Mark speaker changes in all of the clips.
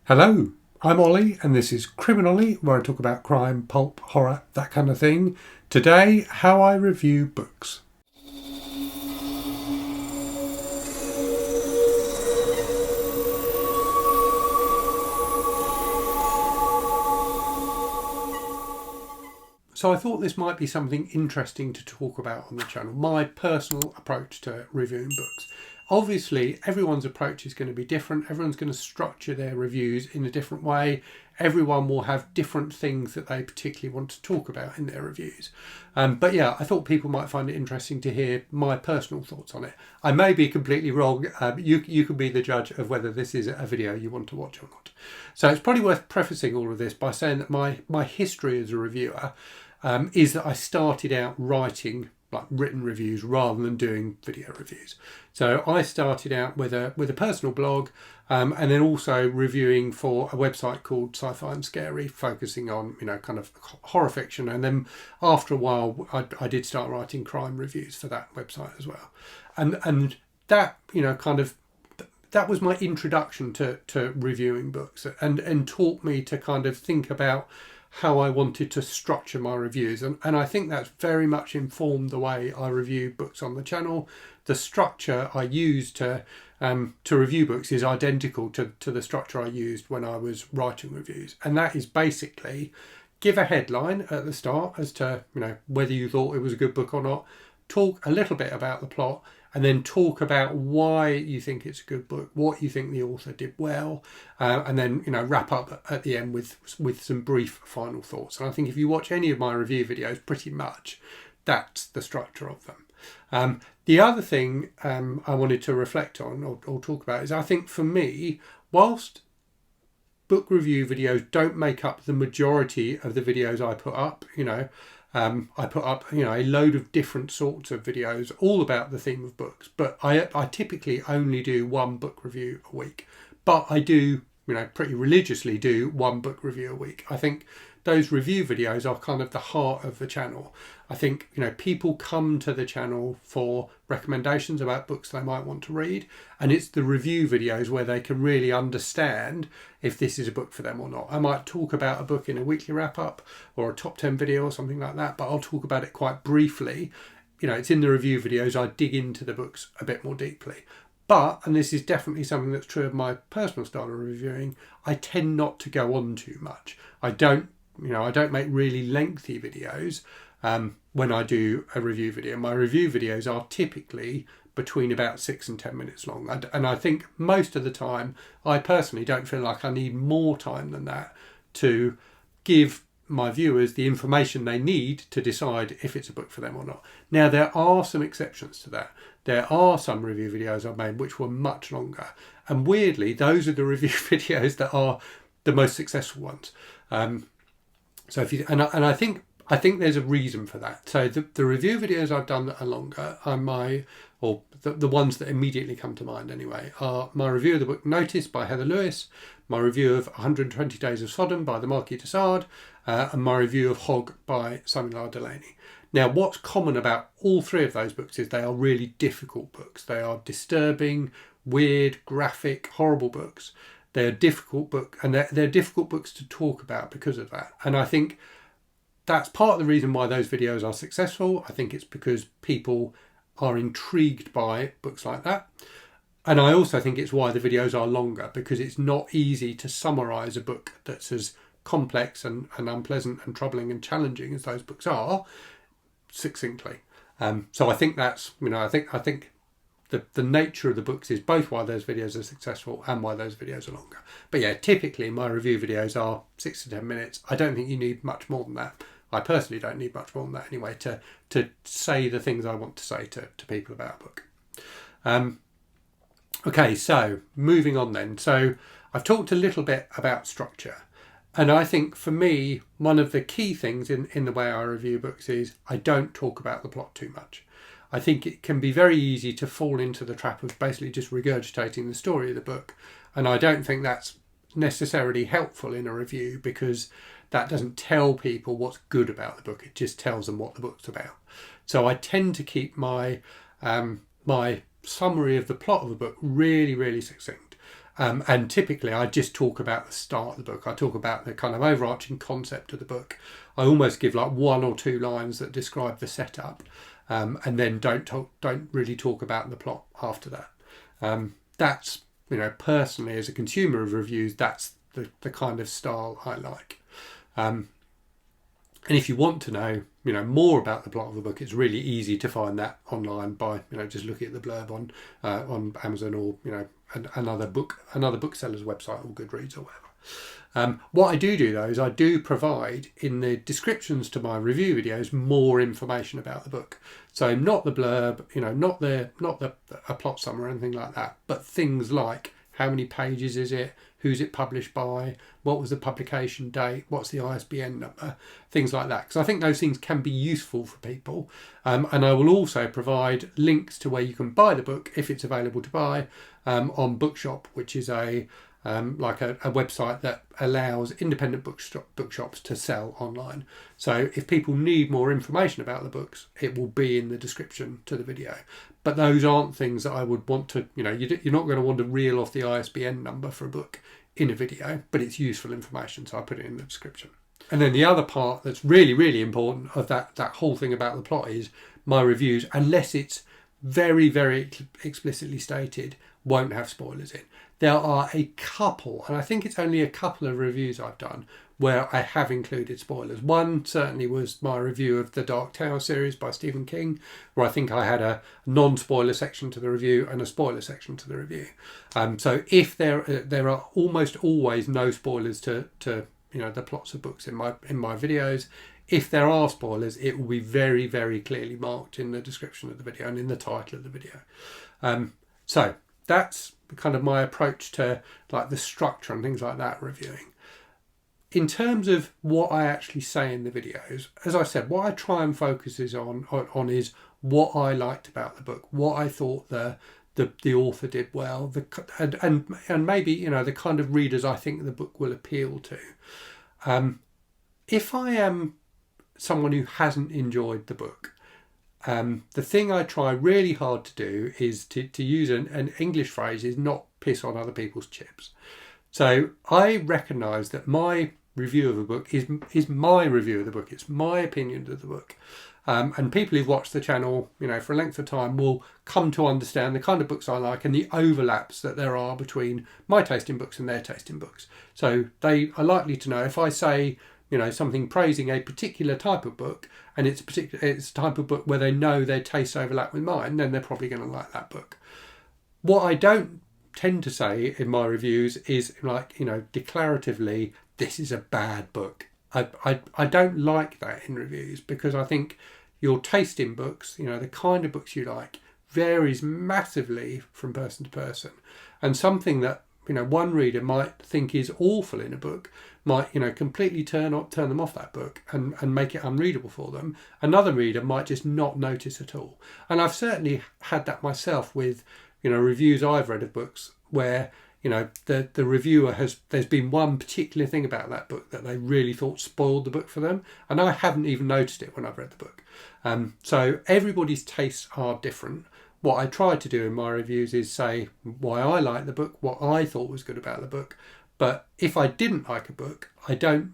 Speaker 1: Hello, I'm Ollie and this is Criminally, where I talk about crime, pulp, horror, that kind of thing. Today, how I review books. So I thought this might be something interesting to talk about on the channel, my personal approach to reviewing books. Obviously, everyone's approach is going to be different. Everyone's going to structure their reviews in a different way. Everyone will have different things that they particularly want to talk about in their reviews. But yeah, I thought people might find it interesting to hear my personal thoughts on it. I may be completely wrong. You can be the judge of whether this is a video you want to watch or not. So it's probably worth prefacing all of this by saying that my history as a reviewer is that I started out writing like written reviews rather than doing video reviews. So I started out with a personal blog, and then also reviewing for a website called Sci-Fi and Scary, focusing on kind of horror fiction. And then after a while, I did start writing crime reviews for that website as well, and that that was my introduction to reviewing books, and taught me to kind of think about how I wanted to structure my reviews. And I think that's very much informed the way I review books on the channel. The structure I use to review books is identical to the structure I used when I was writing reviews. And that is basically give a headline at the start as to whether you thought it was a good book or not, talk a little bit about the plot, and then talk about why you think it's a good book, what you think the author did well, and then wrap up at the end with some brief final thoughts. And I think if you watch any of my review videos, pretty much that's the structure of them. The other thing I wanted to reflect on or talk about is I think for me, whilst book review videos don't make up the majority of the videos I put up, I put up a load of different sorts of videos all about the theme of books, but I typically only do one book review a week. But I do pretty religiously do one book review a week. I think those review videos are kind of the heart of the channel. I think people come to the channel for recommendations about books they might want to read, and it's the review videos where they can really understand if this is a book for them or not. I might talk about a book in a weekly wrap up or a top 10 video or something like that, but I'll talk about it quite briefly. It's in the review videos I dig into the books a bit more deeply. But, and this is definitely something that's true of my personal style of reviewing, I tend not to go on too much. I don't make really lengthy videos when I do a review video. My review videos are typically between about 6 and 10 minutes long. And I think most of the time, I personally don't feel like I need more time than that to give my viewers the information they need to decide if it's a book for them or not. Now, there are some exceptions to that. There are some review videos I've made which were much longer. And weirdly, those are the review videos that are the most successful ones. So if you I think there's a reason for that. So the review videos I've done that are longer are the ones that immediately come to mind anyway, are my review of the book Notice by Heather Lewis, my review of 120 Days of Sodom by the Marquis de Sade, and my review of Hog by Samuel R. Delany. Now, what's common about all three of those books is they are really difficult books. They are disturbing, weird, graphic, horrible books. They're a difficult book, and they're difficult books to talk about because of that. And I think that's part of the reason why those videos are successful. I think it's because people are intrigued by books like that. And I also think it's why the videos are longer, because it's not easy to summarise a book that's as complex and unpleasant and troubling and challenging as those books are succinctly. So I think that's, I think the nature of the books is both why those videos are successful and why those videos are longer. But yeah, typically my review videos are 6 to 10 minutes. I don't think you need much more than that. I personally don't need much more than that anyway to say the things I want to say to people about a book. Okay, so moving on then. So I've talked a little bit about structure. And I think for me, one of the key things in the way I review books is I don't talk about the plot too much. I think it can be very easy to fall into the trap of basically just regurgitating the story of the book. And I don't think that's necessarily helpful in a review, because that doesn't tell people what's good about the book. It just tells them what the book's about. So I tend to keep my my summary of the plot of a book really, really succinct. And typically I just talk about the start of the book. I talk about the kind of overarching concept of the book. I almost give like 1 or 2 lines that describe the setup, and then don't really talk about the plot after that. That's, personally as a consumer of reviews, that's the kind of style I like. And if you want to know, more about the plot of the book, it's really easy to find that online by, just looking at the blurb on Amazon or, another bookseller's website or Goodreads or whatever. What I do though is I do provide in the descriptions to my review videos more information about the book. So not the blurb, not a plot summary or anything like that, but things like how many pages is it, who's it published by, what was the publication date, what's the ISBN number, things like that. Because I think those things can be useful for people. And I will also provide links to where you can buy the book if it's available to buy on Bookshop, which is a website that allows independent bookshops to sell online. So if people need more information about the books, it will be in the description to the video. But those aren't things that I would want to, you're not going to want to reel off the ISBN number for a book in a video, but it's useful information, so I put it in the description. And then the other part that's really, really important of that whole thing about the plot is my reviews, unless it's very, very explicitly stated, won't have spoilers in. There are a couple, and I think it's only a couple of reviews I've done where I have included spoilers. One certainly was my review of the Dark Tower series by Stephen King, where I think I had a non-spoiler section to the review and a spoiler section to the review. So if there are almost always no spoilers to the plots of books in my videos. If there are spoilers, it will be very, very clearly marked in the description of the video and in the title of the video. So that's kind of my approach to like the structure and things like that reviewing. In terms of what I actually say in the videos, as I said, what I try and focus on is what I liked about the book, what I thought the author did well, and maybe the kind of readers I think the book will appeal to. If I am someone who hasn't enjoyed the book, the thing I try really hard to do is to use an English phrase is not piss on other people's chips. So I recognise that my review of a book is my review of the book. It's my opinion of the book. And people who've watched the channel, for a length of time will come to understand the kind of books I like and the overlaps that there are between my taste in books and their taste in books. So they are likely to know if I say, something praising a particular type of book, and it's a type of book where they know their tastes overlap with mine, then they're probably going to like that book. What I don't tend to say in my reviews is declaratively, this is a bad book. I don't like that in reviews, because I think your taste in books, the kind of books you like, varies massively from person to person. And something that one reader might think is awful in a book might completely turn them off that book and make it unreadable for them. Another reader might just not notice at all. And I've certainly had that myself with reviews I've read of books where the reviewer there's been one particular thing about that book that they really thought spoiled the book for them, and I haven't even noticed it when I've read the book. So everybody's tastes are different. What I try to do in my reviews is say why I like the book, what I thought was good about the book. But if I didn't like a book, I don't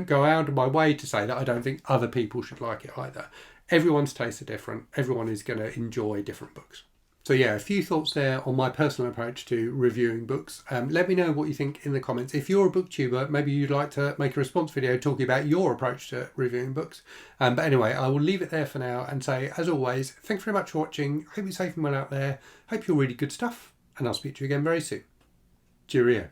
Speaker 1: go out of my way to say that I don't think other people should like it either. Everyone's tastes are different. Everyone is going to enjoy different books. So yeah, a few thoughts there on my personal approach to reviewing books. Let me know what you think in the comments. If you're a booktuber, maybe you'd like to make a response video talking about your approach to reviewing books. But anyway, I will leave it there for now and say, as always, thanks very much for watching. Hope you're safe and well out there. Hope you're reading good stuff, and I'll speak to you again very soon. Cheerio.